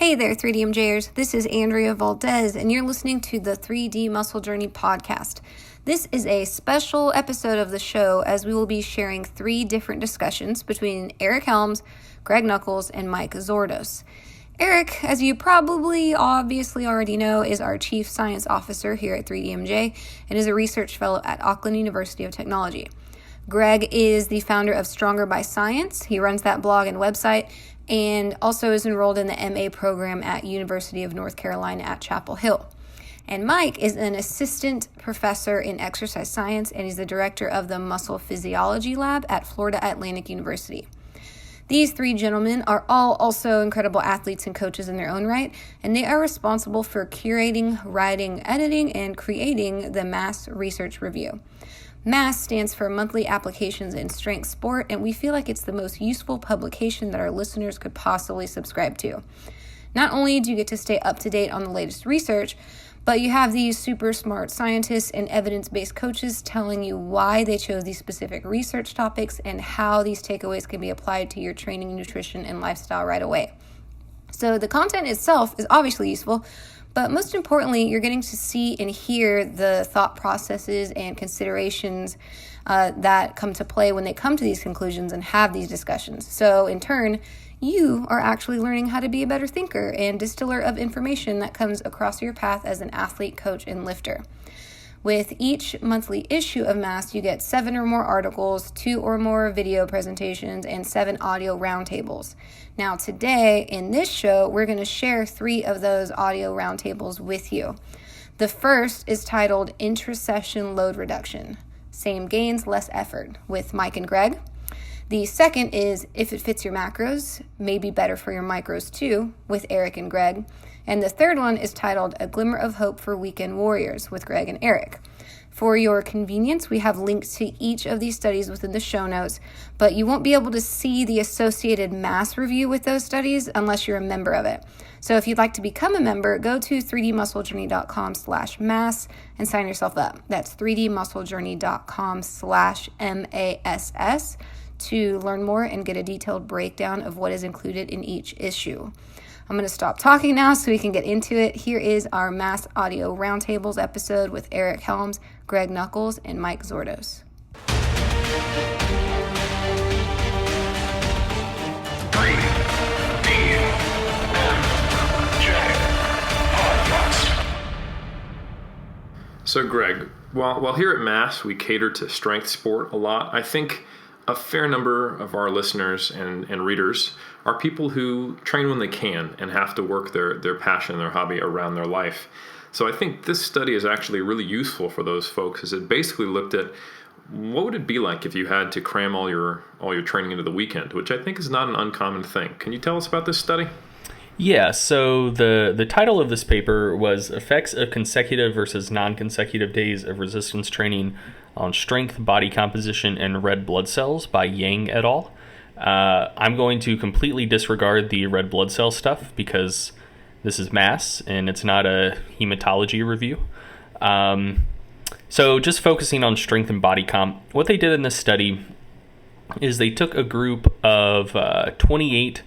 Hey there, 3DMJers. This is Andrea Valdez, and you're listening to the 3D Muscle Journey podcast. This is a special episode of the show as we will be sharing 3 different discussions between Eric Helms, Greg Nuckols, and Mike Zourdos. Eric, as you probably obviously already know, is our Chief Science Officer here at 3DMJ and is a research fellow at Auckland University of Technology. Greg is the founder of Stronger by Science. He runs that blog and website and also is enrolled in the MA program at University of North Carolina at Chapel Hill. And Mike is an assistant professor in exercise science, and he's the director of the Muscle Physiology Lab at Florida Atlantic University. These 3 gentlemen are all also incredible athletes and coaches in their own right, and they are responsible for curating, writing, editing, and creating the MASS Research Review. MASS stands for Monthly Applications in Strength Sport, and we feel like it's the most useful publication that our listeners could possibly subscribe to. Not only do you get to stay up to date on the latest research, but you have these super smart scientists and evidence-based coaches telling you why they chose these specific research topics and how these takeaways can be applied to your training, nutrition, and lifestyle right away. So the content itself is obviously useful, but most importantly, you're getting to see and hear the thought processes and considerations that come to play when they come to these conclusions and have these discussions. So in turn, you are actually learning how to be a better thinker and distiller of information that comes across your path as an athlete, coach, and lifter. With each monthly issue of MASS, you get 7 or more articles, 2 or more video presentations, and 7 audio roundtables. Now today, in this show, we're going to share 3 of those audio roundtables with you. The first is titled Intra-Session Load Reduction, Same Gains, Less Effort, with Mike and Greg. The second is If It Fits Your Macros, Maybe Better for Your Micros Too, with Eric and Greg. And the third one is titled A Glimmer of Hope for Weekend Warriors with Greg and Eric. For your convenience, we have links to each of these studies within the show notes, but you won't be able to see the associated MASS review with those studies unless you're a member of it. So if you'd like to become a member, go to 3dmusclejourney.com/MASS and sign yourself up. That's 3dmusclejourney.com/MASS to learn more and get a detailed breakdown of what is included in each issue. I'm going to stop talking now so we can get into it. Here is our MASS Audio Roundtables episode with Eric Helms, Greg Nuckols, and Mike Zourdos. So Greg, while here at MASS we cater to strength sport a lot, I think a fair number of our listeners and readers are people who train when they can and have to work their passion, their hobby around their life. So I think this study is actually really useful for those folks, as it basically looked at what would it be like if you had to cram all your training into the weekend, which I think is not an uncommon thing. Can you tell us about this study? Yeah, so the title of this paper was Effects of Consecutive versus Non-Consecutive Days of Resistance Training on Strength, Body Composition, and Red Blood Cells by Yang et al. I'm going to completely disregard the red blood cell stuff because this is MASS and it's not a hematology review. So just focusing on strength and body comp, what they did in this study is they took a group of 28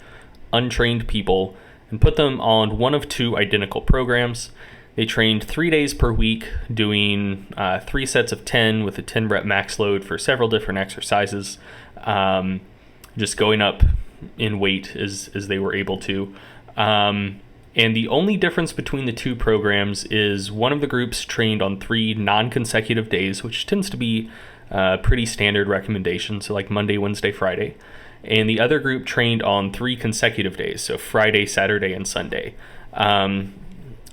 untrained people and put them on one of 2 identical programs. They trained 3 days per week, doing 3 sets of 10 with a 10 rep max load for several different exercises, just going up in weight as they were able to. And the only difference between the 2 programs is one of the groups trained on 3 non-consecutive days, which tends to be a pretty standard recommendation, so like Monday, Wednesday, Friday. And the other group trained on 3 consecutive days, so Friday, Saturday, and Sunday.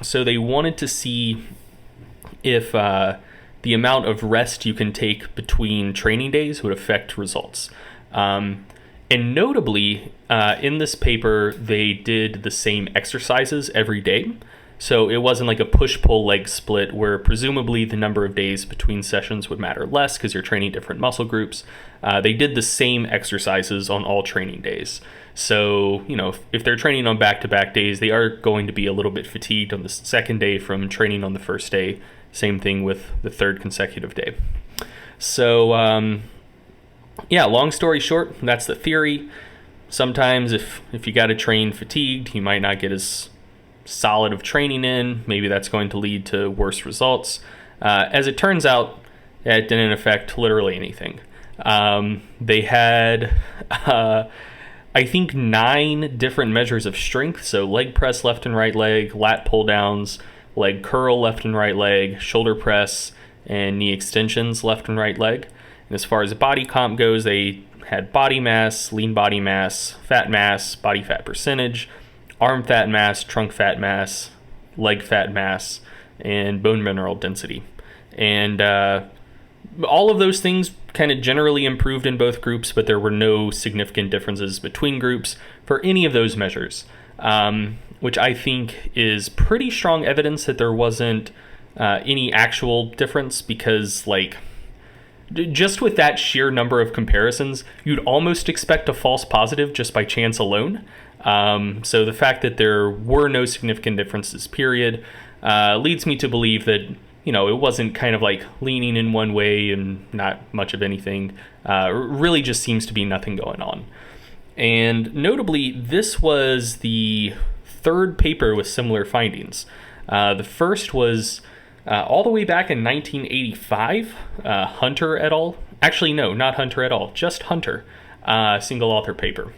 So they wanted to see if the amount of rest you can take between training days would affect results. And notably, in this paper, they did the same exercises every day. So it wasn't like a push-pull leg split where presumably the number of days between sessions would matter less because you're training different muscle groups. They did the same exercises on all training days. So, if they're training on back-to-back days, they are going to be a little bit fatigued on the second day from training on the first day. Same thing with the third consecutive day. So, long story short, that's the theory. Sometimes if you got to train fatigued, you might not get as solid of training in, maybe that's going to lead to worse results. As it turns out, it didn't affect literally anything. They had, I think, 9 different measures of strength. So leg press, left and right leg, lat pull downs, leg curl, left and right leg, shoulder press, and knee extensions, left and right leg. And as far as body comp goes, they had body mass, lean body mass, body fat percentage, arm fat mass, trunk fat mass, leg fat mass, and bone mineral density. And all of those things kind of generally improved in both groups, but there were no significant differences between groups for any of those measures, which I think is pretty strong evidence that there wasn't any actual difference, because like just with that sheer number of comparisons, you'd almost expect a false positive just by chance alone. So the fact that there were no significant differences, period, leads me to believe that it wasn't kind of like leaning in one way and not much of anything. Really just seems to be nothing going on. And notably, this was the 3rd paper with similar findings. The first was all the way back in 1985, Hunter et al. Actually, no, not Hunter et al., just Hunter, single author paper.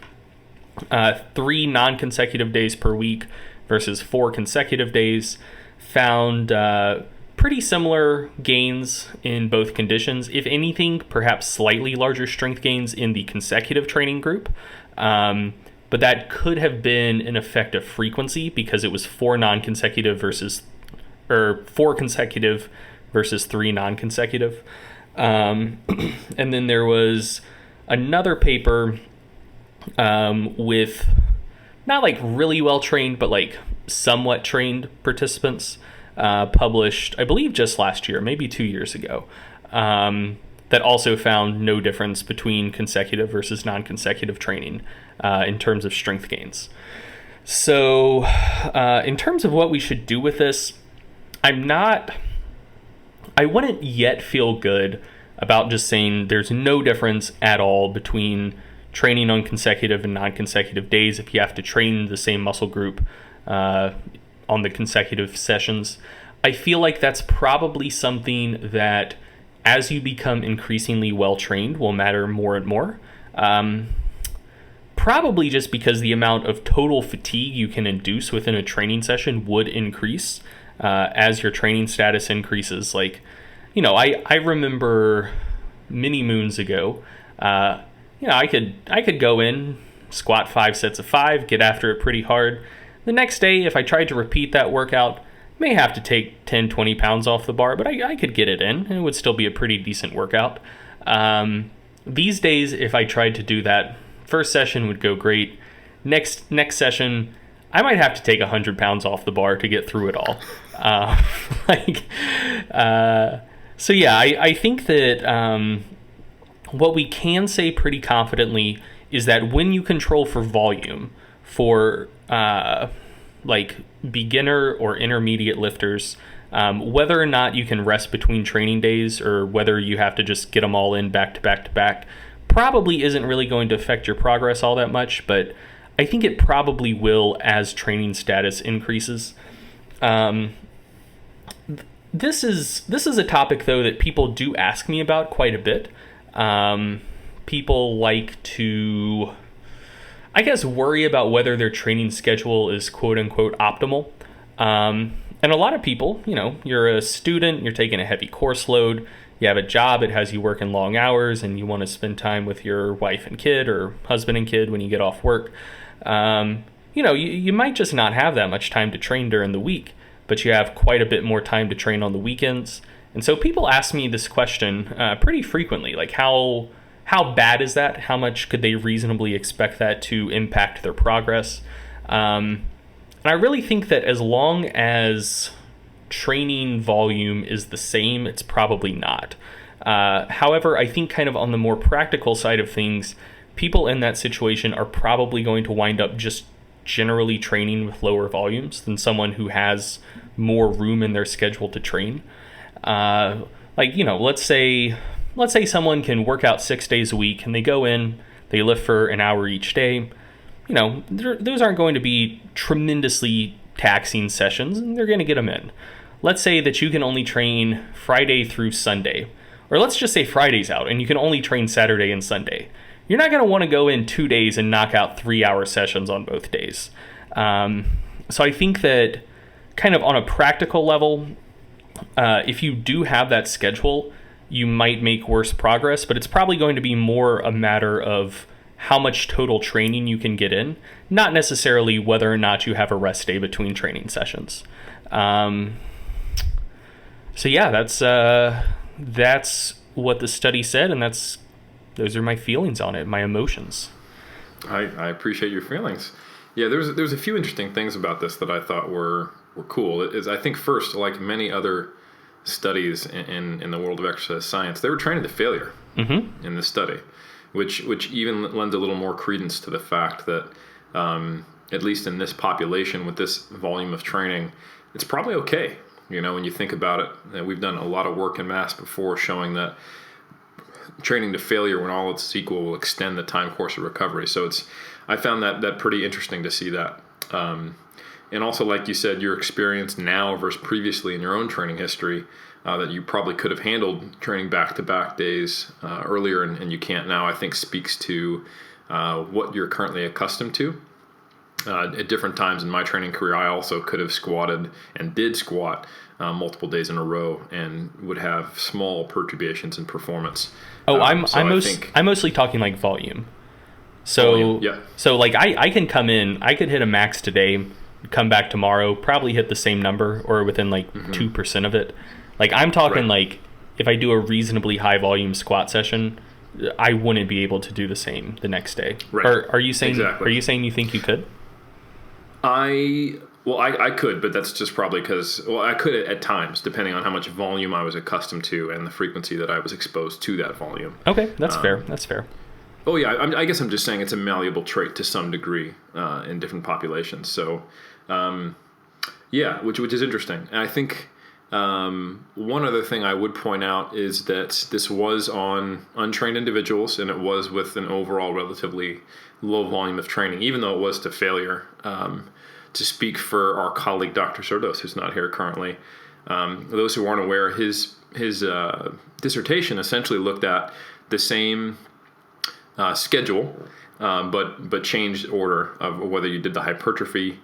3 non-consecutive days per week versus 4 consecutive days found pretty similar gains in both conditions. If anything, perhaps slightly larger strength gains in the consecutive training group. But that could have been an effect of frequency, because it was 4 consecutive versus 3 non-consecutive. And then there was another paper with not like really well trained, but like somewhat trained participants, published, I believe, just last year, maybe 2 years ago, that also found no difference between consecutive versus non-consecutive training in terms of strength gains. So in terms of what we should do with this, I wouldn't yet feel good about just saying there's no difference at all between training on consecutive and non-consecutive days if you have to train the same muscle group on the consecutive sessions. I feel like that's probably something that, as you become increasingly well-trained, will matter more and more. Probably just because the amount of total fatigue you can induce within a training session would increase as your training status increases. Like, I remember many moons ago, I could go in, squat 5 sets of 5, get after it pretty hard. The next day, if I tried to repeat that workout, may have to take 10, 20 pounds off the bar, but I could get it in, and it would still be a pretty decent workout. These days, if I tried to do that, first session would go great. Next session, I might have to take 100 pounds off the bar to get through it all. So yeah, I think that what we can say pretty confidently is that when you control for volume for like beginner or intermediate lifters, whether or not you can rest between training days or whether you have to just get them all in back to back to back probably isn't really going to affect your progress all that much, but I think it probably will as training status increases. This is a topic, though, that people do ask me about quite a bit. People like to, I guess, worry about whether their training schedule is quote-unquote optimal. And a lot of people, you're a student, you're taking a heavy course load, you have a job, it has you working long hours, and you want to spend time with your wife and kid or husband and kid when you get off work. You might just not have that much time to train during the week, but you have quite a bit more time to train on the weekends. And so people ask me this question pretty frequently, like how bad is that? How much could they reasonably expect that to impact their progress? And I really think that as long as training volume is the same, it's probably not. However, I think kind of on the more practical side of things, people in that situation are probably going to wind up just generally training with lower volumes than someone who has more room in their schedule to train. Let's say someone can work out 6 days a week and they go in, they lift for an hour each day. Those aren't going to be tremendously taxing sessions, and they're going to get them in. Let's say that you can only train Friday through Sunday, or let's just say Friday's out and you can only train Saturday and Sunday. You're not going to want to go in 2 days and knock out 3-hour sessions on both days. So I think that kind of on a practical level, if you do have that schedule, you might make worse progress, but it's probably going to be more a matter of how much total training you can get in, not necessarily whether or not you have a rest day between training sessions. So yeah, that's what the study said, and those are my feelings on it, my emotions. I appreciate your feelings. Yeah, there's a few interesting things about this that I thought were cool. I think first, like many other studies in the world of exercise science, they were training to failure in this study, which even lends a little more credence to the fact that at least in this population with this volume of training, it's probably okay. When you think about it, we've done a lot of work in mass before showing that training to failure, when all else is equal, will extend the time course of recovery. So I found that pretty interesting to see that. And also, like you said, your experience now versus previously in your own training history, that you probably could have handled training back-to-back days earlier and you can't now, I think speaks to what you're currently accustomed to. At different times in my training career, I also could have squatted and did squat multiple days in a row and would have small perturbations in performance. I'm mostly talking like volume. So volume, yeah. So like I can come in, I could hit a max today, come back tomorrow, probably hit the same number or within like 2% of it. Like I'm talking like if I do a reasonably high volume squat session, I wouldn't be able to do the same the next day. Right. Are you saying exactly. Are you saying you think you could? I could, but that's just probably because, I could at times, depending on how much volume I was accustomed to and the frequency that I was exposed to that volume. Okay, that's fair. That's fair. Oh yeah, I guess I'm just saying it's a malleable trait to some degree in different populations. So, which is interesting. And I think one other thing I would point out is that this was on untrained individuals, and it was with an overall relatively low volume of training, even though it was to failure. To speak for our colleague Dr. Zourdos, who's not here currently, those who aren't aware, his dissertation essentially looked at the same schedule, but changed order of whether you did the hypertrophy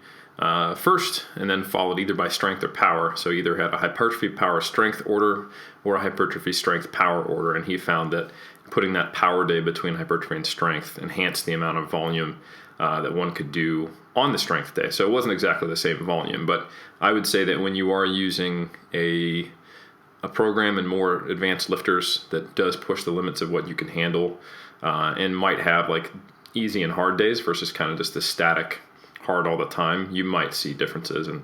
first and then followed either by strength or power. So either had a hypertrophy power strength order or a hypertrophy strength power order, and he found that putting that power day between hypertrophy and strength enhanced the amount of volume that one could do on the strength day. So it wasn't exactly the same volume, but I would say that when you are using a program and more advanced lifters that does push the limits of what you can handle and might have like easy and hard days versus kind of just the static hard all the time, you might see differences, and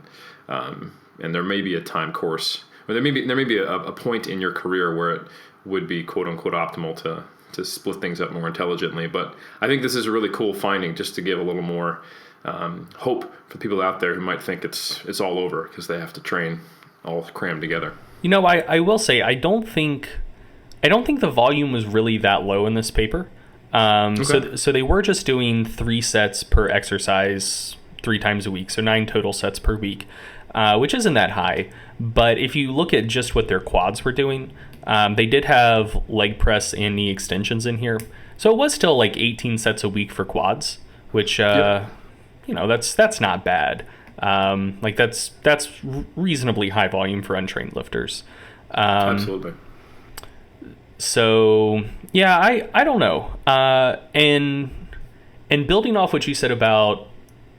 there may be a time course, or there may be a point in your career where it would be quote unquote optimal to split things up more intelligently. But I think this is a really cool finding, just to give a little more hope for people out there who might think it's all over because they have to train all crammed together. I will say I don't think the volume was really that low in this paper. Okay. So they were just doing 3 sets per exercise 3 times a week, so 9 total sets per week, which isn't that high. But if you look at just what their quads were doing, they did have leg press and knee extensions in here, so it was still like 18 sets a week for quads, which that's not bad. Like that's reasonably high volume for untrained lifters. Absolutely. So yeah, I don't know. And building off what you said about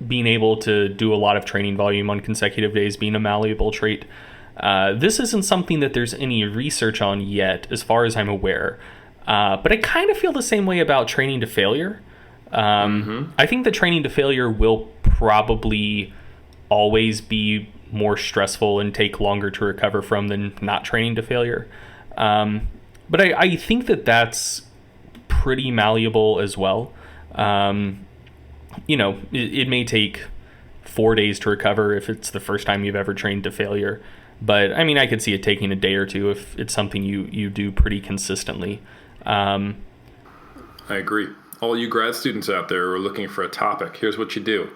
being able to do a lot of training volume on consecutive days being a malleable trait, this isn't something that there's any research on yet, as far as I'm aware. But I kind of feel the same way about training to failure. I think the training to failure will probably always be more stressful and take longer to recover from than not training to failure. But I think that that's pretty malleable as well. It may take 4 days to recover if it's the first time you've ever trained to failure. But, I mean, I could see it taking a day or two if it's something you do pretty consistently. I agree. All you grad students out there who are looking for a topic, here's what you do.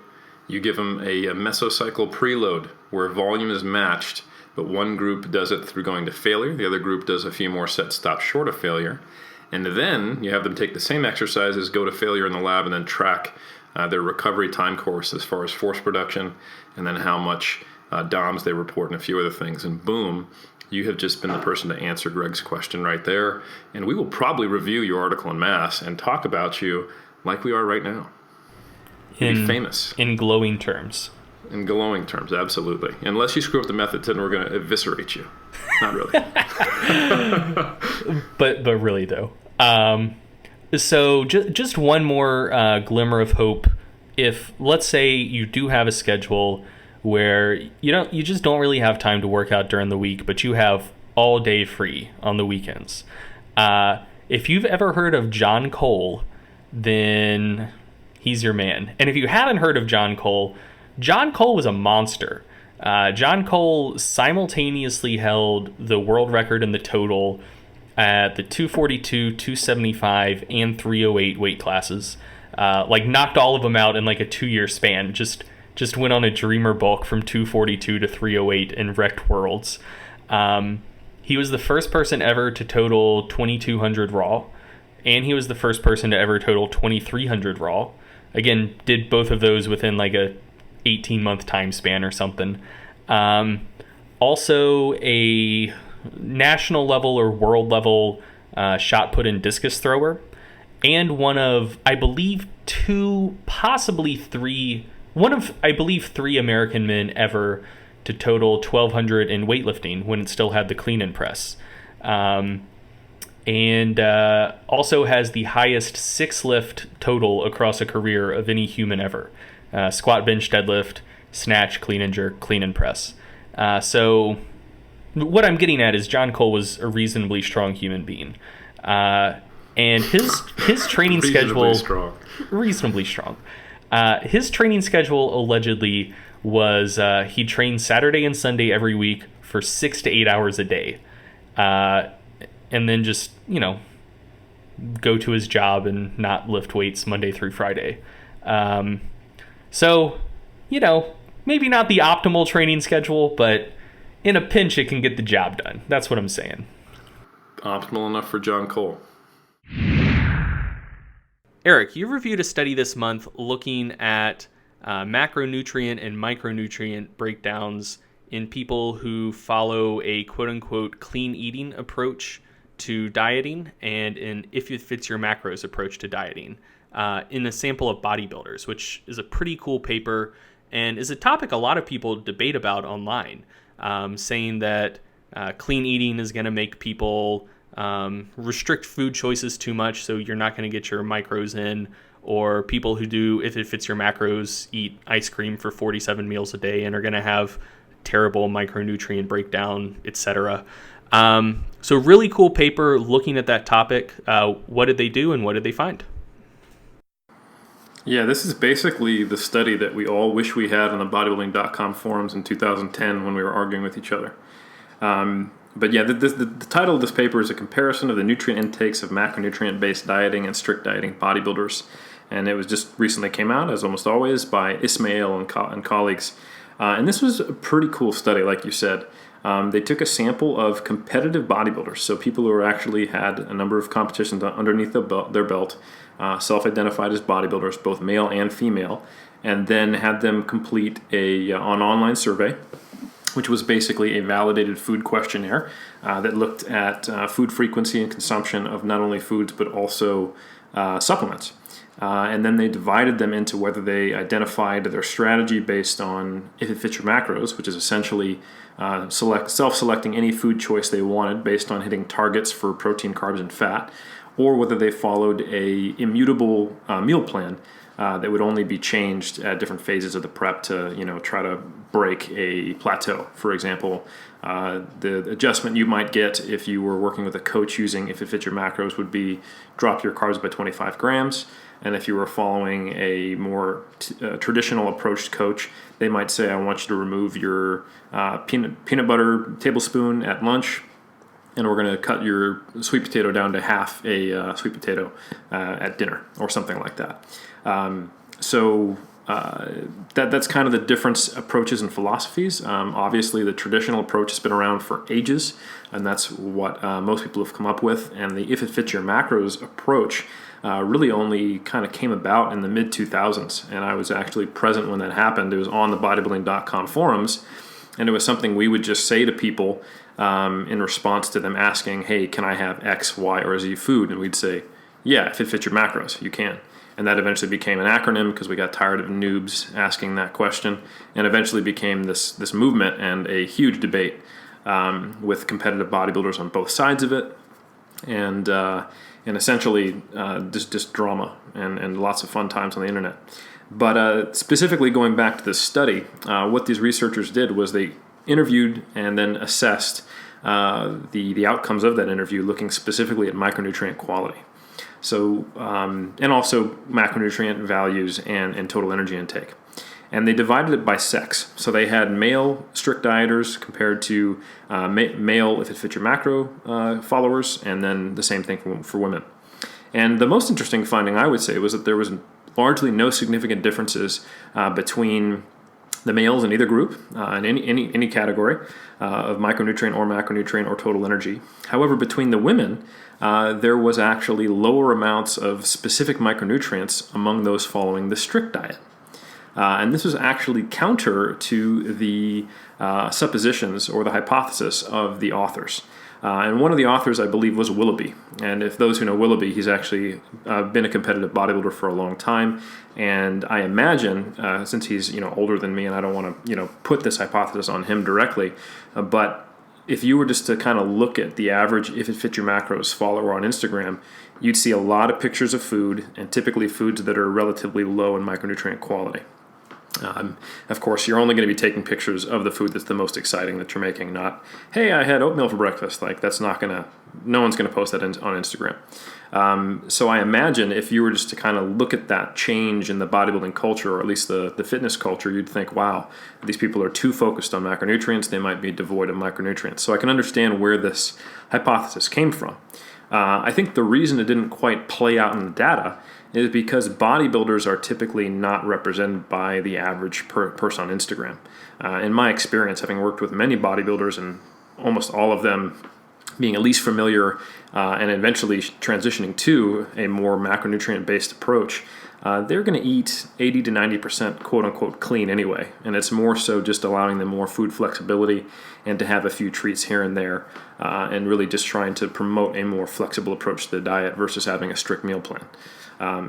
You give them a mesocycle preload where volume is matched, but one group does it through going to failure. The other group does a few more sets stops short of failure. And then you have them take the same exercises, go to failure in the lab, and then track their recovery time course as far as force production, and then how much DOMs they report and a few other things. And boom, you have just been the person to answer Greg's question right there. And we will probably review your article in mass and talk about you like we are right now. You'll be famous. In glowing terms. In glowing terms, absolutely. Unless you screw up the methods, then we're going to eviscerate you. Not really. but really, though. So just one more glimmer of hope. If, let's say, you do have a schedule where you just don't really have time to work out during the week, but you have all day free on the weekends. If you've ever heard of John Cole, then he's your man. And if you haven't heard of John Cole was a monster. John Cole simultaneously held the world record in the total at the 242, 275, and 308 weight classes. Knocked all of them out in like a 2-year span. Just went on a dreamer bulk from 242 to 308 and wrecked worlds. He was the first person ever to total 2,200 raw, and he was the first person to ever total 2,300 raw. Again, did both of those within like a 18-month time span or something. Also a national level or world level shot put in discus thrower, and one of, I believe, three American men ever to total 1,200 in weightlifting when it still had the clean and press. And also has the highest 6-lift total across a career of any human ever. Squat, bench, deadlift, snatch, clean and jerk, clean and press. So what I'm getting at is John Cole was a reasonably strong human being. And his training schedule... Reasonably strong. His training schedule allegedly was he trained Saturday and Sunday every week for 6 to 8 hours a day. And then just, go to his job and not lift weights Monday through Friday. So, maybe not the optimal training schedule, but in a pinch, it can get the job done. That's what I'm saying. Optimal enough for John Cole. Eric, you reviewed a study this month looking at macronutrient and micronutrient breakdowns in people who follow a quote-unquote clean eating approach to dieting and an if it fits your macros approach to dieting in a sample of bodybuilders, which is a pretty cool paper and is a topic a lot of people debate about online, saying that clean eating is going to make people restrict food choices too much, so you're not going to get your macros in, or people who do if it fits your macros eat ice cream for 47 meals a day and are going to have terrible micronutrient breakdown, etc. So really cool paper looking at that topic. What did they do and what did they find? Yeah, this is basically the study that we all wish we had on the bodybuilding.com forums in 2010 when we were arguing with each other. But yeah, the title of this paper is a comparison of the nutrient intakes of macronutrient-based dieting and strict dieting bodybuilders. And it was just recently came out, as almost always, by Ismail and colleagues. And this was a pretty cool study, like you said. They took a sample of competitive bodybuilders, so people who actually had a number of competitions underneath their belt, self-identified as bodybuilders, both male and female, and then had them complete an online survey, which was basically a validated food questionnaire that looked at food frequency and consumption of not only foods but also supplements. And then they divided them into whether they identified their strategy based on if it fits your macros, which is essentially self-selecting any food choice they wanted based on hitting targets for protein, carbs, and fat, or whether they followed a immutable meal plan that would only be changed at different phases of the prep to, try to break a plateau. For example, the adjustment you might get if you were working with a coach using if it fits your macros would be drop your carbs by 25 grams. And if you were following a more traditional approach coach, they might say, I want you to remove your peanut butter tablespoon at lunch, and we're going to cut your sweet potato down to half a sweet potato at dinner or something like that. So that's kind of the different approaches and philosophies. Obviously, the traditional approach has been around for ages, and that's what most people have come up with. And the If It Fits Your Macros approach really only kind of came about in the mid-2000s, and I was actually present when that happened. It was on the bodybuilding.com forums, and it was something we would just say to people in response to them asking, hey, can I have X, Y, or Z food? And we'd say, yeah, if it fits your macros, you can. And that eventually became an acronym because we got tired of noobs asking that question, and eventually became this movement and a huge debate with competitive bodybuilders on both sides of it, and essentially just drama and lots of fun times on the internet. But specifically going back to this study, what these researchers did was they interviewed and then assessed the outcomes of that interview, looking specifically at micronutrient quality. So, and also macronutrient values and total energy intake. And they divided it by sex. So they had male strict dieters compared to male If It Fits Your Macro followers, and then the same thing for women. And the most interesting finding, I would say, was that there was largely no significant differences between the males in either group, in any category of micronutrient or macronutrient or total energy. However, between the women, there was actually lower amounts of specific micronutrients among those following the strict diet. And this was actually counter to the suppositions or the hypothesis of the authors. And one of the authors, I believe, was Willoughby. And if those who know Willoughby, he's actually been a competitive bodybuilder for a long time. And I imagine, since he's older than me, and I don't want to put this hypothesis on him directly, but if you were just to kind of look at the average If It Fits Your Macros follower on Instagram, you'd see a lot of pictures of food, and typically foods that are relatively low in micronutrient quality. Of course, you're only going to be taking pictures of the food that's the most exciting that you're making, not, hey, I had oatmeal for breakfast. Like, no one's going to post that on Instagram. So I imagine if you were just to kind of look at that change in the bodybuilding culture, or at least the fitness culture, you'd think, wow, these people are too focused on macronutrients. They might be devoid of micronutrients. So I can understand where this hypothesis came from. I think the reason it didn't quite play out in the data is because bodybuilders are typically not represented by the average person on Instagram. In my experience, having worked with many bodybuilders and almost all of them being at least familiar and eventually transitioning to a more macronutrient-based approach, they're going to eat 80 to 90% quote-unquote clean anyway. And it's more so just allowing them more food flexibility and to have a few treats here and there, and really just trying to promote a more flexible approach to the diet versus having a strict meal plan.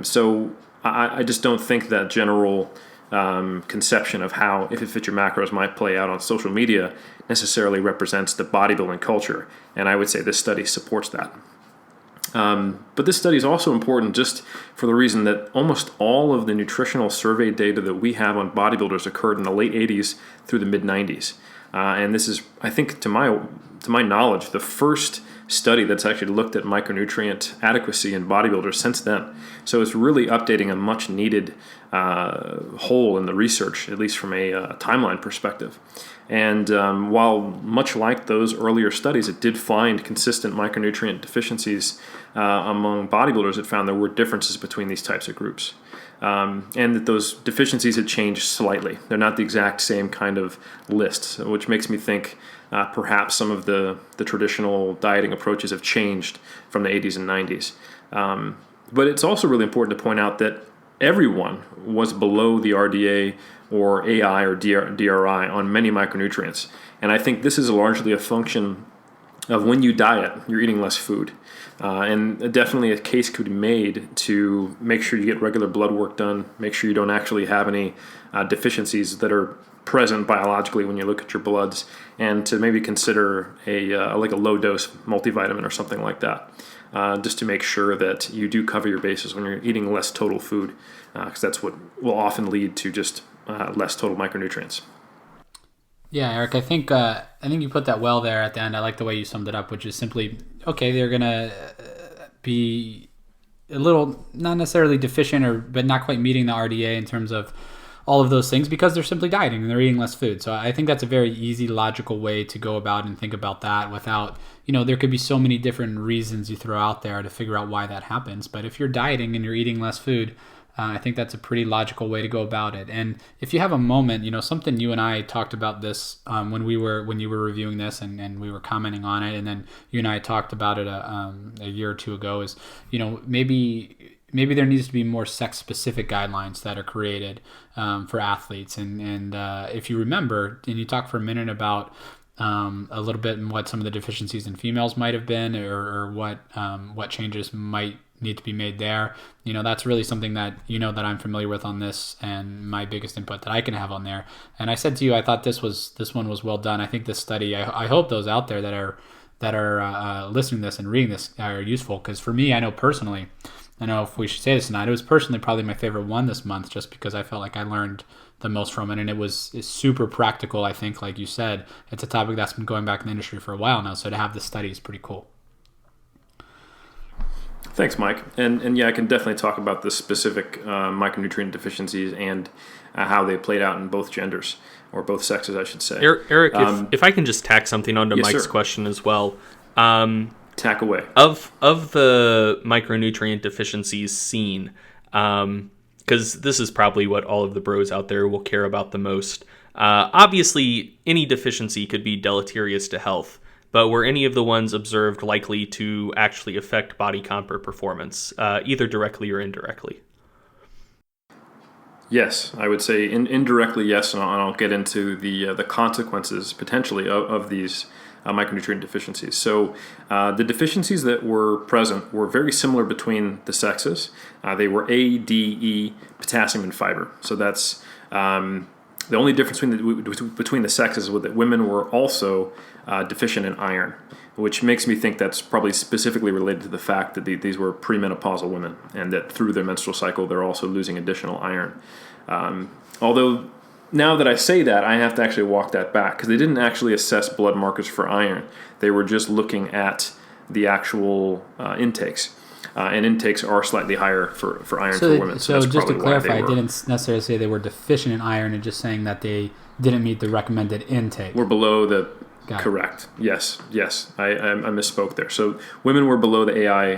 So I just don't think that general conception of how If It Fits Your Macros might play out on social media necessarily represents the bodybuilding culture, and I would say this study supports that. But this study is also important just for the reason that almost all of the nutritional survey data that we have on bodybuilders occurred in the late 80s through the mid 90s. And this is, I think, to my knowledge, the first study that's actually looked at micronutrient adequacy in bodybuilders since then. So it's really updating a much needed hole in the research, at least from a timeline perspective. And while much like those earlier studies, it did find consistent micronutrient deficiencies among bodybuilders, it found there were differences between these types of groups. And that those deficiencies had changed slightly. They're not the exact same kind of list, which makes me think perhaps some of the traditional dieting approaches have changed from the 80s and 90s. But it's also really important to point out that everyone was below the RDA or AI or DRI on many micronutrients. And I think this is largely a function of when you diet, you're eating less food. And definitely a case could be made to make sure you get regular blood work done, make sure you don't actually have any deficiencies that are present biologically when you look at your bloods, and to maybe consider a low-dose multivitamin or something like that, just to make sure that you do cover your bases when you're eating less total food, because that's what will often lead to just less total micronutrients. Yeah, Eric, I think you put that well there at the end. I like the way you summed it up, which is simply, okay, they're going to be a little, not necessarily deficient, but not quite meeting the RDA in terms of all of those things because they're simply dieting and they're eating less food. So I think that's a very easy, logical way to go about and think about that without, there could be so many different reasons you throw out there to figure out why that happens. But if you're dieting and you're eating less food, I think that's a pretty logical way to go about it. And if you have a moment, something you and I talked about this when you were reviewing this and we were commenting on it, and then you and I talked about it a year or two ago, is maybe there needs to be more sex-specific guidelines that are created for athletes. And if you remember, and you talked for a minute about a little bit and what some of the deficiencies in females might have been, or what changes might need to be made there. That's really something that that I'm familiar with on this, and my biggest input that I can have on there. And I said to you, I thought this one was well done. I think this study, I hope those out there that are listening to this and reading this are useful, because for me, I know personally, I know if we should say this tonight, it was personally probably my favorite one this month, just because I felt like I learned the most from it, and it's super practical. I think, like you said, it's a topic that's been going back in the industry for a while now, so to have this study is pretty cool. Thanks, Mike. And yeah, I can definitely talk about the specific micronutrient deficiencies and how they played out in both genders, or both sexes, I should say. Eric, if I can just tack something onto yes, Mike's sir. question as well. Tack away. Of the micronutrient deficiencies seen, because this is probably what all of the bros out there will care about the most. Obviously, any deficiency could be deleterious to health, but were any of the ones observed likely to actually affect body comp or performance, either directly or indirectly? Yes, I would say indirectly yes, and I'll get into the consequences potentially of these micronutrient deficiencies. So the deficiencies that were present were very similar between the sexes. They were A, D, E, potassium, and fiber. So that's the only difference between the sexes was that women were also deficient in iron, which makes me think that's probably specifically related to the fact that these were premenopausal women, and that through their menstrual cycle they're also losing additional iron. Although now that I say that, I have to actually walk that back, because they didn't actually assess blood markers for iron. They were just looking at the actual intakes. And intakes are slightly higher for iron for women. So just to clarify, I didn't necessarily say they were deficient in iron, and just saying that they didn't meet the recommended intake. We're below the... Got correct. It. Yes. I misspoke there. So women were below the AI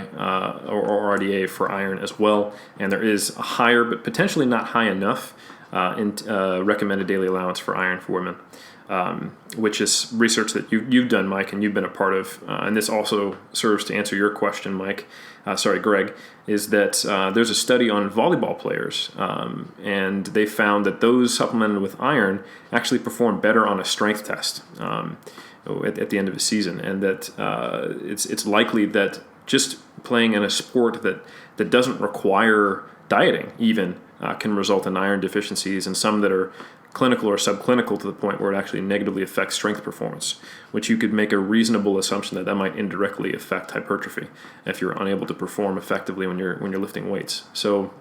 or RDA for iron as well, and there is a higher, but potentially not high enough, recommended daily allowance for iron for women, which is research that you've done, Mike, and you've been a part of. And this also serves to answer your question, Greg, is that there's a study on volleyball players, and they found that those supplemented with iron actually perform better on a strength test at the end of a season, and that it's likely that just playing in a sport that doesn't require dieting even can result in iron deficiencies, and some that are clinical or subclinical to the point where it actually negatively affects strength performance, which you could make a reasonable assumption that might indirectly affect hypertrophy if you're unable to perform effectively when you're lifting weights. So,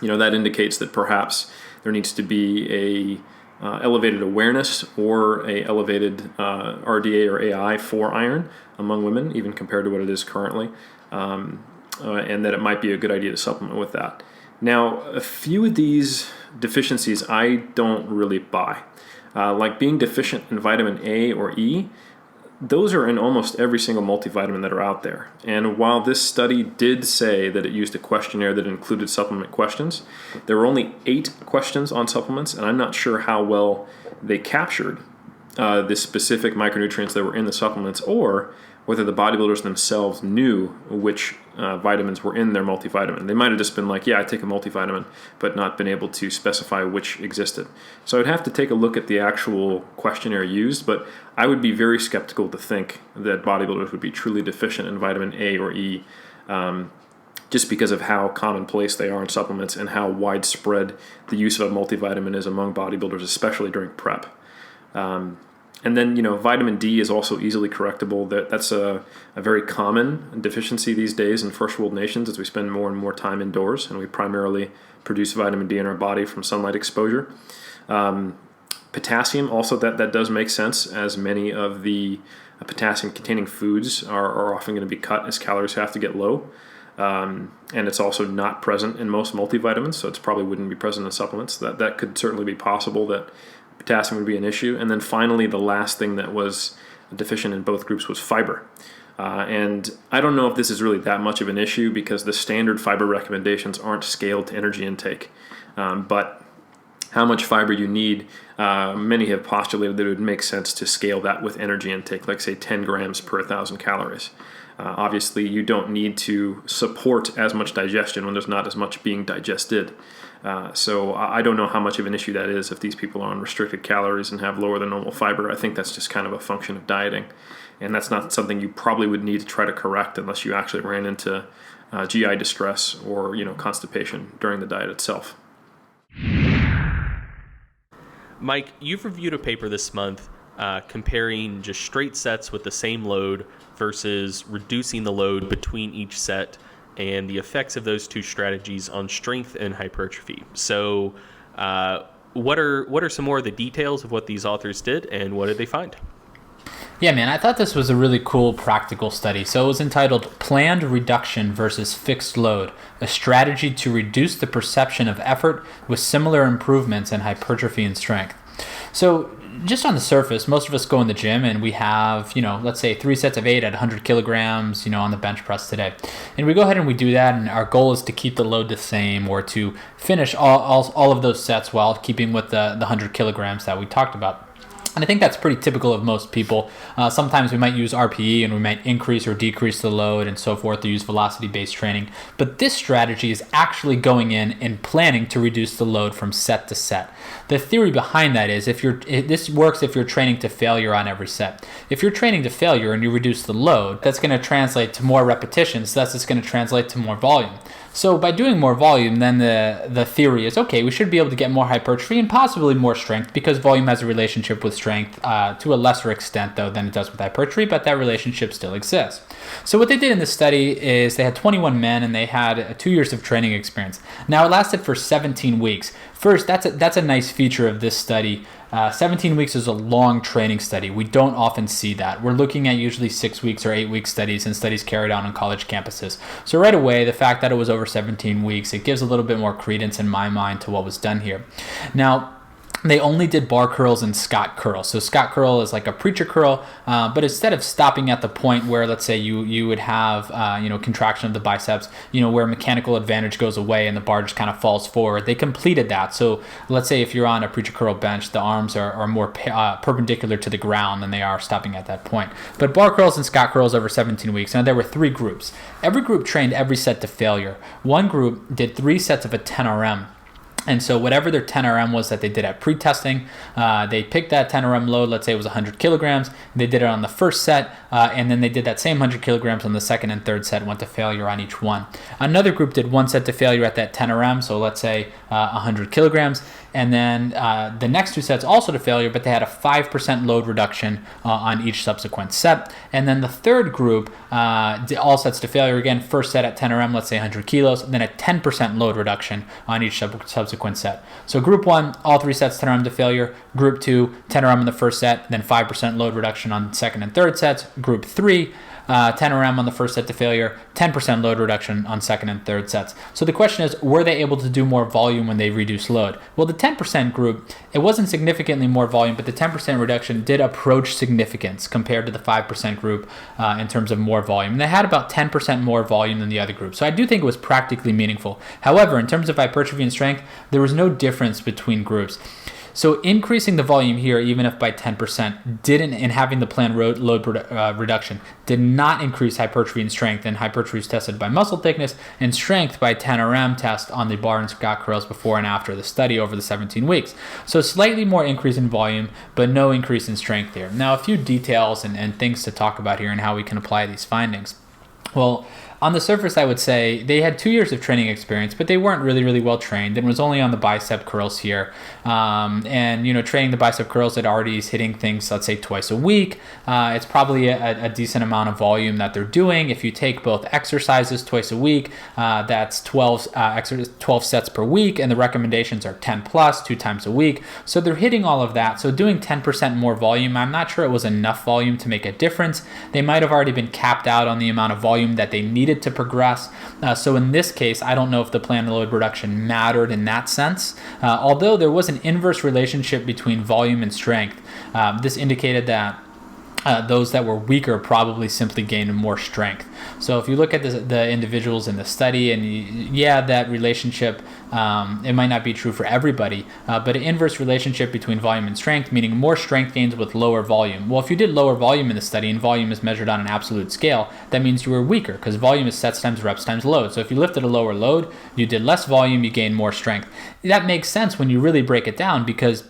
that indicates that perhaps there needs to be a elevated awareness or a elevated RDA or AI for iron among women, even compared to what it is currently, and that it might be a good idea to supplement with that. Now, a few of these deficiencies I don't really buy. Like being deficient in vitamin A or E, those are in almost every single multivitamin that are out there. And while this study did say that it used a questionnaire that included supplement questions, there were only 8 questions on supplements, and I'm not sure how well they captured the specific micronutrients that were in the supplements, or whether the bodybuilders themselves knew which vitamins were in their multivitamin. They might have just been like, yeah, I take a multivitamin, but not been able to specify which existed. So I'd have to take a look at the actual questionnaire used, but I would be very skeptical to think that bodybuilders would be truly deficient in vitamin A or E, just because of how commonplace they are in supplements and how widespread the use of a multivitamin is among bodybuilders, especially during prep. And then, vitamin D is also easily correctable. That's a very common deficiency these days in first world nations, as we spend more and more time indoors, and we primarily produce vitamin D in our body from sunlight exposure. Potassium, also that does make sense, as many of the potassium-containing foods are often going to be cut as calories have to get low. And it's also not present in most multivitamins, so it probably wouldn't be present in supplements. That could certainly be possible, that potassium would be an issue. And then finally, the last thing that was deficient in both groups was fiber. And I don't know if this is really that much of an issue because the standard fiber recommendations aren't scaled to energy intake. But how much fiber you need, many have postulated that it would make sense to scale that with energy intake, like say 10 grams per 1,000 calories. Obviously, you don't need to support as much digestion when there's not as much being digested. So I don't know how much of an issue that is if these people are on restricted calories and have lower than normal fiber. I think that's just kind of a function of dieting. And that's not something you probably would need to try to correct unless you actually ran into GI distress or constipation during the diet itself. Mike, you've reviewed a paper this month comparing just straight sets with the same load versus reducing the load between each set and the effects of those two strategies on strength and hypertrophy. So what are some more of the details of what these authors did, and what did they find? Yeah, man, I thought this was a really cool practical study. So it was entitled Planned Reduction versus Fixed Load, a strategy to reduce the perception of effort with similar improvements in hypertrophy and strength. So just on the surface, most of us go in the gym and we have, let's say 3 sets of 8 at 100 kilograms, on the bench press today. And we go ahead and we do that, and our goal is to keep the load the same or to finish all of those sets while keeping with the 100 kilograms that we talked about. And I think that's pretty typical of most people. Sometimes we might use RPE and we might increase or decrease the load and so forth, or use velocity-based training. But this strategy is actually going in and planning to reduce the load from set to set. The theory behind that is this works if you're training to failure on every set. If you're training to failure and you reduce the load, that's going to translate to more repetitions. Thus, it's going to translate to more volume. So by doing more volume, then the theory is, okay, we should be able to get more hypertrophy and possibly more strength, because volume has a relationship with strength to a lesser extent, though, than it does with hypertrophy, but that relationship still exists. So what they did in this study is they had 21 men and they had 2 years of training experience. Now, it lasted for 17 weeks. First, that's a nice feature of this study. 17 weeks is a long training study. We don't often see that. We're looking at usually 6 weeks or 8 week studies and studies carried out on college campuses. So right away, the fact that it was over 17 weeks, it gives a little bit more credence in my mind to what was done here. Now, they only did bar curls and Scott curls. So Scott curl is like a preacher curl, but instead of stopping at the point where, let's say, you would have contraction of the biceps, where mechanical advantage goes away and the bar just kind of falls forward, they completed that. So let's say if you're on a preacher curl bench, the arms are more perpendicular to the ground than they are stopping at that point. But bar curls and Scott curls over 17 weeks. Now, there were 3 groups. Every group trained every set to failure. One group did 3 sets of a 10 RM. And so whatever their 10 RM was that they did at pre-testing, they picked that 10 RM load, let's say it was 100 kilograms, they did it on the first set, and then they did that same 100 kilograms on the second and third set, went to failure on each one. Another group did 1 set to failure at that 10 RM, so let's say 100 kilograms, and then the next 2 sets also to failure, but they had a 5% load reduction on each subsequent set. And then the third group did all sets to failure again, first set at 10 RM, let's say 100 kilos, and then a 10% load reduction on each subsequent set. So group 1, all 3 sets 10 RM to failure. Group 2, 10 RM in the first set, then 5% load reduction on second and third sets. Group 3, 10 RM on the first set to failure, 10% load reduction on second and third sets. So the question is, were they able to do more volume when they reduced load? Well, the 10% group, it wasn't significantly more volume, but the 10% reduction did approach significance compared to the 5% group in terms of more volume. And they had about 10% more volume than the other group. So I do think it was practically meaningful. However, in terms of hypertrophy and strength, there was no difference between groups. So increasing the volume here, even if by 10%, and having the planned load reduction, did not increase hypertrophy and strength. And hypertrophy is tested by muscle thickness, and strength by 10 RM test on the bar and Scott curls before and after the study over the 17 weeks. So slightly more increase in volume, but no increase in strength here. Now, a few details and things to talk about here and how we can apply these findings. Well, on the surface, I would say they had 2 years of training experience, but they weren't really well trained. It was only on the bicep curls here. Training the bicep curls, it already is hitting things, let's say, twice a week. It's probably a decent amount of volume that they're doing. If you take both exercises twice a week, that's 12 sets per week, and the recommendations are 10 plus, 2 times a week. So they're hitting all of that. So doing 10% more volume, I'm not sure it was enough volume to make a difference. They might have already been capped out on the amount of volume that they needed to progress. So in this case, I don't know if the planned load reduction mattered in that sense. Although there was an inverse relationship between volume and strength. This indicated that those that were weaker probably simply gained more strength. So if you look at the individuals in the study, and that relationship, it might not be true for everybody, but an inverse relationship between volume and strength, meaning more strength gains with lower volume. Well, if you did lower volume in the study, and volume is measured on an absolute scale, that means you were weaker, because volume is sets times reps times load. So if you lifted a lower load, you did less volume, you gained more strength. That makes sense when you really break it down, because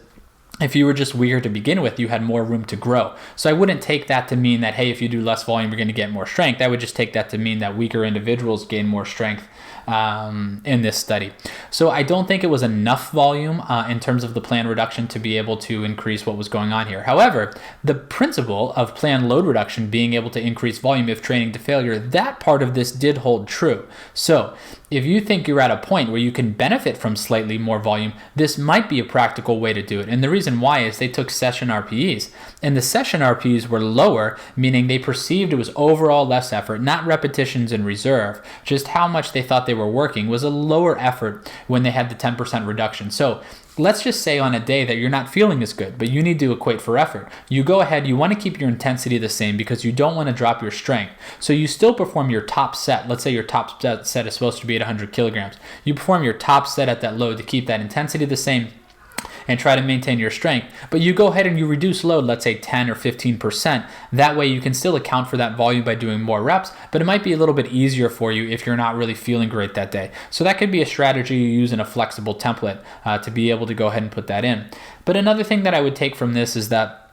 if you were just weaker to begin with, you had more room to grow. So I wouldn't take that to mean that, hey, if you do less volume, you're going to get more strength. I would just take that to mean that weaker individuals gain more strength in this study. So I don't think it was enough volume in terms of the planned reduction to be able to increase what was going on here. However, the principle of planned load reduction being able to increase volume if training to failure, that part of this did hold true. So if you think you're at a point where you can benefit from slightly more volume, this might be a practical way to do it. And the reason why is they took session RPEs, and the session RPEs were lower, meaning they perceived it was overall less effort, not repetitions in reserve, just how much they thought they were working was a lower effort when they had the 10% reduction. So let's just say on a day that you're not feeling as good, but you need to equate for effort. You go ahead, you want to keep your intensity the same because you don't want to drop your strength. So you still perform your top set. Let's say your top set is supposed to be at 100 kilograms. You perform your top set at that load to keep that intensity the same and try to maintain your strength. But you go ahead and you reduce load, let's say 10 or 15%. That way you can still account for that volume by doing more reps, but it might be a little bit easier for you if you're not really feeling great that day. So that could be a strategy you use in a flexible template to be able to go ahead and put that in. But another thing that I would take from this is that,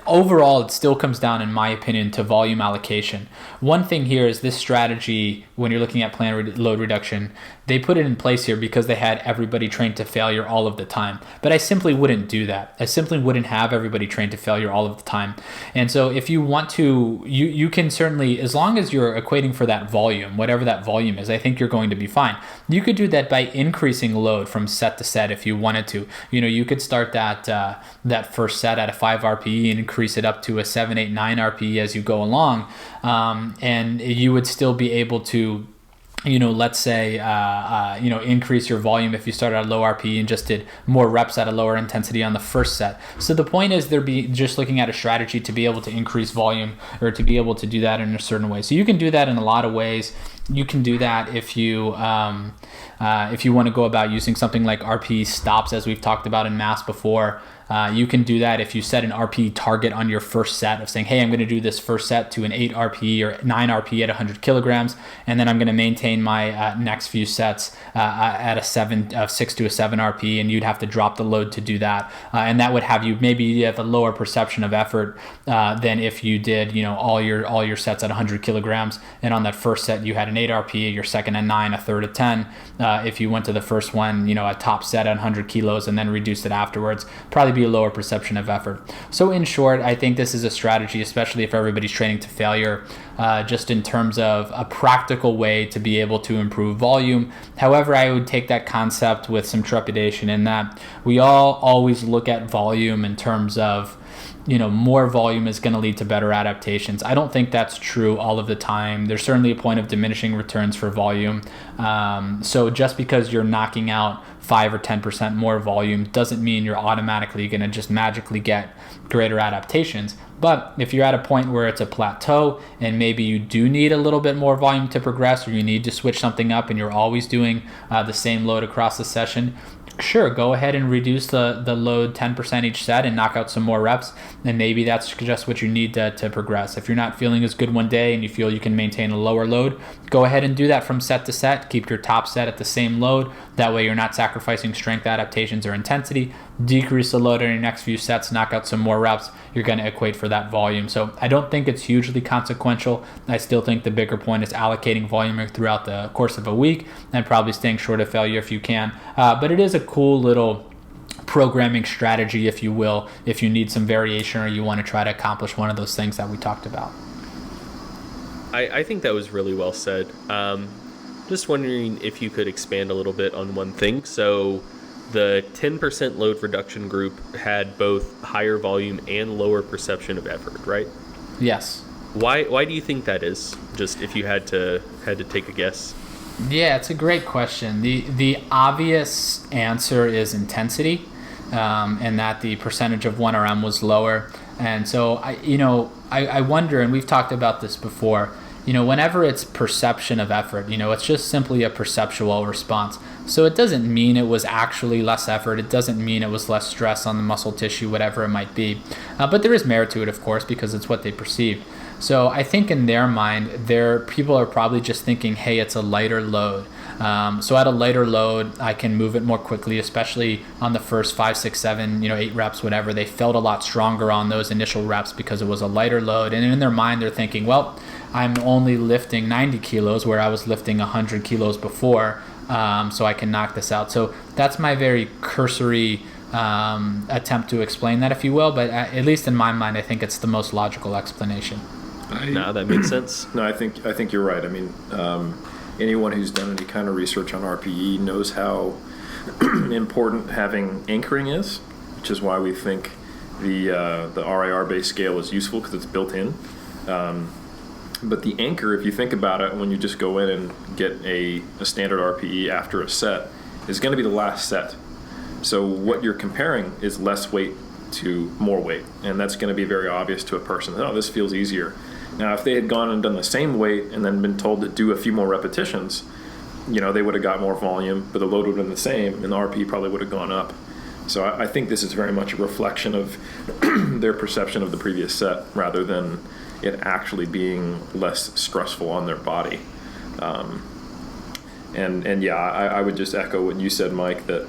overall, it still comes down, in my opinion, to volume allocation. One thing here is this strategy, when you're looking at planned load reduction, they put it in place here because they had everybody trained to failure all of the time. But I simply wouldn't do that. I simply wouldn't have everybody trained to failure all of the time. And so if you want to, you can certainly, as long as you're equating for that volume, whatever that volume is, I think you're going to be fine. You could do that by increasing load from set to set if you wanted to. You could start that first set at a 5 RPE and increase it up to a 7, 8, 9 RPE as you go along. And you would still be able to, let's say, increase your volume if you started at a low RPE and just did more reps at a lower intensity on the first set. So the point is they're just looking at a strategy to be able to increase volume or to be able to do that in a certain way. So you can do that in a lot of ways. You can do that if you want to go about using something like RPE stops, as we've talked about in mass before. You can do that if you set an RPE target on your first set of saying, hey, I'm going to do this first set to an 8 RPE or 9 RPE at 100 kilograms, and then I'm going to maintain my next few sets at a 6 to a 7 RPE, and you'd have to drop the load to do that. And that would have you maybe have a lower perception of effort than if you did all your sets at 100 kilograms, and on that first set you had an 8 RPE, your second at 9, a third at 10. If you went to the first one, a top set at 100 kilos and then reduced it afterwards, probably be a lower perception of effort. So in short, I think this is a strategy, especially if everybody's training to failure, just in terms of a practical way to be able to improve volume. However, I would take that concept with some trepidation in that we all always look at volume in terms of more volume is going to lead to better adaptations. I don't think that's true all of the time. There's certainly a point of diminishing returns for volume. So just because you're knocking out 5 or 10% more volume doesn't mean you're automatically going to just magically get greater adaptations. But if you're at a point where it's a plateau and maybe you do need a little bit more volume to progress, or you need to switch something up and you're always doing the same load across the session, sure, go ahead and reduce the load 10% each set and knock out some more reps, and maybe that's just what you need to progress. If you're not feeling as good one day and you feel you can maintain a lower load, go ahead and do that from set to set. Keep your top set at the same load. That way you're not sacrificing strength adaptations or intensity. Decrease the load in your next few sets, knock out some more reps. You're going to equate for that volume. So I don't think it's hugely consequential. I still think the bigger point is allocating volume throughout the course of a week and probably staying short of failure if you can. But it is a cool little programming strategy, if you will, if you need some variation or you want to try to accomplish one of those things that we talked about. I think that was really well said. Just wondering if you could expand a little bit on one thing. So the 10% load reduction group had both higher volume and lower perception of effort, right? Yes. Why do you think that is? Just if you had to take a guess. Yeah, it's a great question. The obvious answer is intensity. and that the percentage of 1RM was lower. And so I wonder, and we've talked about this before, whenever it's perception of effort, it's just simply a perceptual response. So it doesn't mean it was actually less effort. It doesn't mean it was less stress on the muscle tissue, whatever it might be. But there is merit to it, of course, because it's what they perceive. So I think in their mind, people are probably just thinking, hey, it's a lighter load. So at a lighter load, I can move it more quickly, especially on the first 5, 6, 7, 8 reps, whatever. They felt a lot stronger on those initial reps because it was a lighter load. And in their mind, they're thinking, well, I'm only lifting 90 kilos where I was lifting 100 kilos before, so I can knock this out. So that's my very cursory attempt to explain that, if you will. But at least in my mind, I think it's the most logical explanation. No, that makes sense. No, I think you're right. I mean, anyone who's done any kind of research on RPE knows how important having anchoring is, which is why we think the RIR-based scale is useful, because it's built in. But the anchor, if you think about it, when you just go in and get a standard RPE after a set, is going to be the last set. So what you're comparing is less weight to more weight, and that's going to be very obvious to a person. Oh, this feels easier. Now, if they had gone and done the same weight and then been told to do a few more repetitions, they would have got more volume, but the load would have been the same, and the RPE probably would have gone up. So I think this is very much a reflection of their perception of the previous set, rather than it actually being less stressful on their body. I would just echo what you said, Mike, that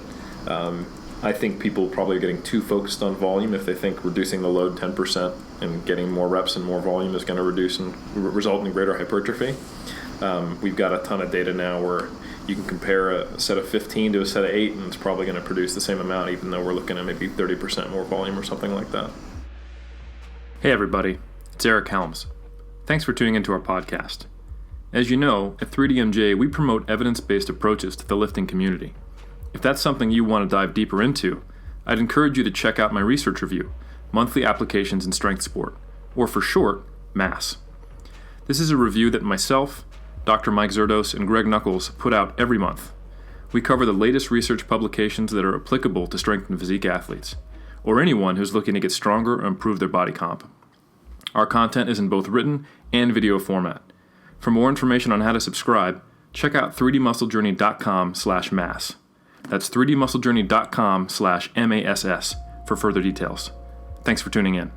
I think people probably are getting too focused on volume if they think reducing the load 10% and getting more reps and more volume is going to reduce and result in greater hypertrophy. We've got a ton of data now where you can compare a set of 15 to a set of 8, and it's probably going to produce the same amount, even though we're looking at maybe 30% more volume or something like that. Hey everybody, it's Eric Helms. Thanks for tuning into our podcast. As you know, at 3DMJ, we promote evidence-based approaches to the lifting community. If that's something you want to dive deeper into, I'd encourage you to check out my research review, Monthly Applications in Strength Sport, or for short, MASS. This is a review that myself, Dr. Mike Zourdos, and Greg Nuckols put out every month. We cover the latest research publications that are applicable to strength and physique athletes, or anyone who's looking to get stronger or improve their body comp. Our content is in both written and video format. For more information on how to subscribe, check out 3dmusclejourney.com/mass. That's 3dmusclejourney.com/MASS for further details. Thanks for tuning in.